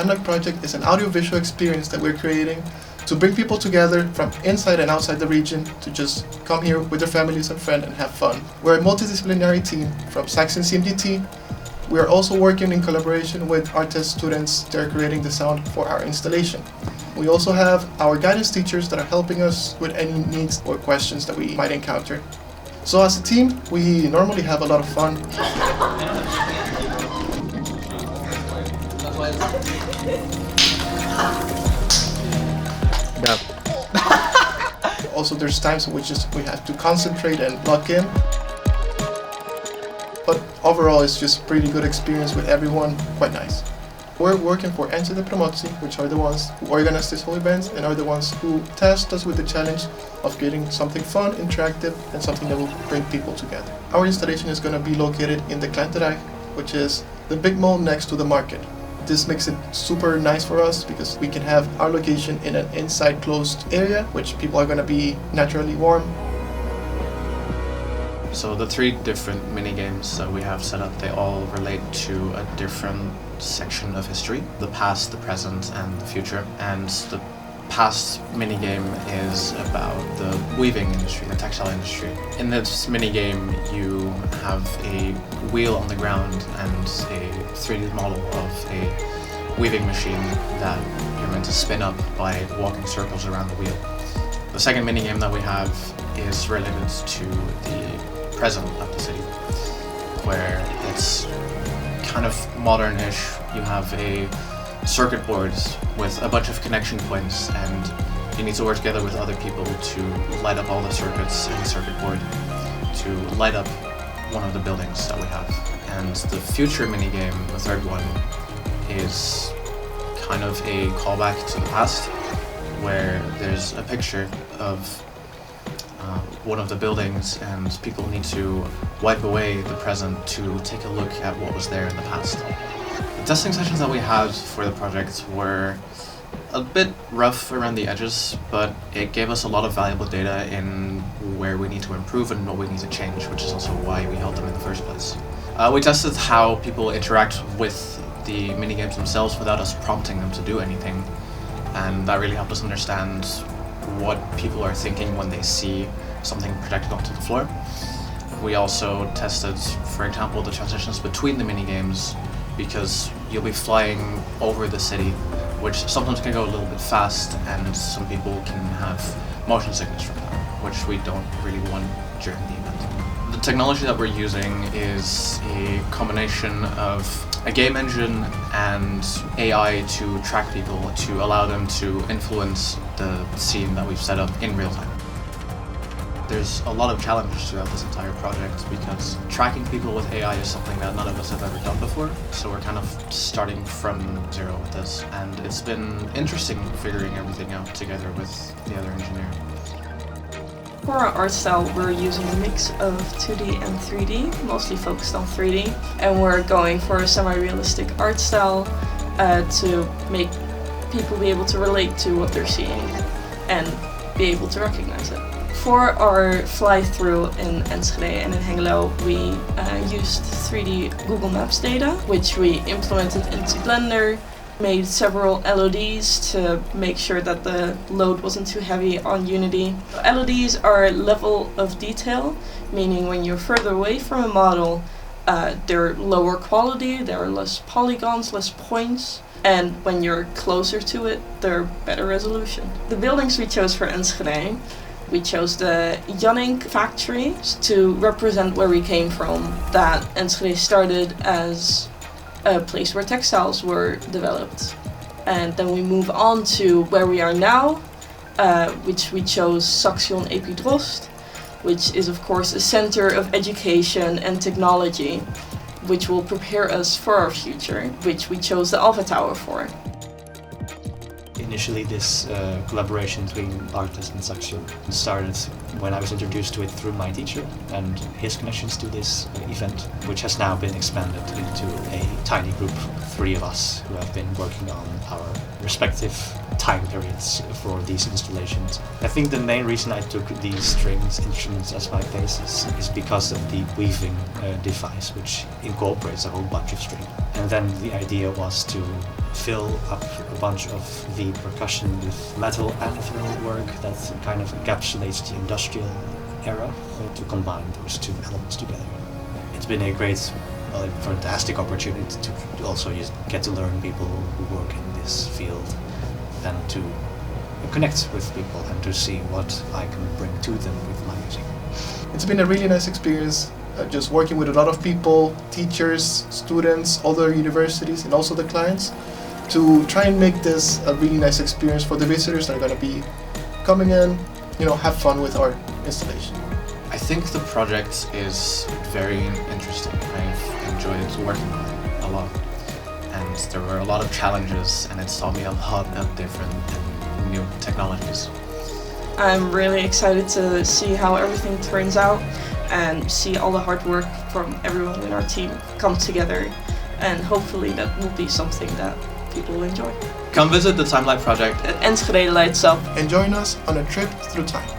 Timelight Project is an audiovisual experience that we're creating to bring people together from inside and outside the region to just come here with their families and friends and have fun. We're a multidisciplinary team from Saxion CMDT. We are also working in collaboration with ArtEZ students that are creating the sound for our installation. We also have our guidance teachers that are helping us with any needs or questions that we might encounter. So as a team, we normally have a lot of fun. Also, there's times in which we have to concentrate and lock in. But overall, it's just a pretty good experience with everyone, quite nice. We're working for Enschede Promotie, which are the ones who organize this whole event and are the ones who tasked us with the challenge of getting something fun, interactive, and something that will bring people together. Our installation is going to be located in the Klanterij, which is the big mall next to the market. This makes it super nice for us because we can have our location in an inside closed area, which people are going to be naturally warm. So the 3 different mini-games that we have set up, they all relate to a different section of history. The past, the present, and the future. And the past mini-game is about the weaving industry, the textile industry. In this mini-game, you have a wheel on the ground and a 3D model of a weaving machine that you're meant to spin up by walking circles around the wheel. The second mini-game that we have is related to the present of the city, where it's kind of modern-ish. You have a circuit board with a bunch of connection points, and you need to work together with other people to light up all the circuits in the circuit board to light up one of the buildings that we have. And the future minigame, the third one, is kind of a callback to the past, where there's a picture of one of the buildings and people need to wipe away the present to take a look at what was there in the past. The testing sessions that we had for the project were a bit rough around the edges, but it gave us a lot of valuable data in where we need to improve and what we need to change, which is also why we held them in the first place. We tested how people interact with the minigames themselves without us prompting them to do anything, and that really helped us understand what people are thinking when they see something projected onto the floor. We also tested, for example, the transitions between the minigames, because you'll be flying over the city, which sometimes can go a little bit fast, and some people can have motion sickness from that, which we don't really want during the event. The technology that we're using is a combination of a game engine and AI to track people, to allow them to influence the scene that we've set up in real time. There's a lot of challenges throughout this entire project because tracking people with AI is something that none of us have ever done before, so we're kind of starting from zero with this, and it's been interesting figuring everything out together with the other engineer. For our art style, we're using a mix of 2D and 3D, mostly focused on 3D, and we're going for a semi-realistic art style to make people be able to relate to what they're seeing and be able to recognize it. For our fly-through in Enschede and in Hengelo, we used 3D Google Maps data, which we implemented into Blender, made several LODs to make sure that the load wasn't too heavy on Unity. LODs are level of detail, meaning when you're further away from a model, they're lower quality, there are less polygons, less points, and when you're closer to it, they're better resolution. The buildings we chose for Enschede, we chose the Janink factory to represent where we came from, that Enschede started as a place where textiles were developed. And then we move on to where we are now, which we chose Saxion UAS, which is of course a center of education and technology, which will prepare us for our future, which we chose the Alpha Tower for. Initially, this collaboration between ArtEZ and Saxion started when I was introduced to it through my teacher and his connections to this event, which has now been expanded into a tiny group of 3 of us who have been working on our respective time periods for these installations. I think the main reason I took these strings instruments as my basis is because of the weaving device, which incorporates a whole bunch of string. And then the idea was to fill up a bunch of the percussion with metal anvil work that kind of encapsulates the industrial era, to combine those two elements together. It's been a great, fantastic opportunity to also just get to learn people who work in this field and to connect with people and to see what I can bring to them with my music. It's been a really nice experience, just working with a lot of people, teachers, students, other universities, and also the clients, to try and make this a really nice experience for the visitors that are going to be coming in, have fun with our installation. I think the project is very interesting. I've enjoyed working on it a lot. And there were a lot of challenges, and it taught me a lot of different and new technologies. I'm really excited to see how everything turns out and see all the hard work from everyone in our team come together, and hopefully that will be something that people will enjoy. Come visit the Timelight Project at Enschede Lights Up And join us on a trip through time.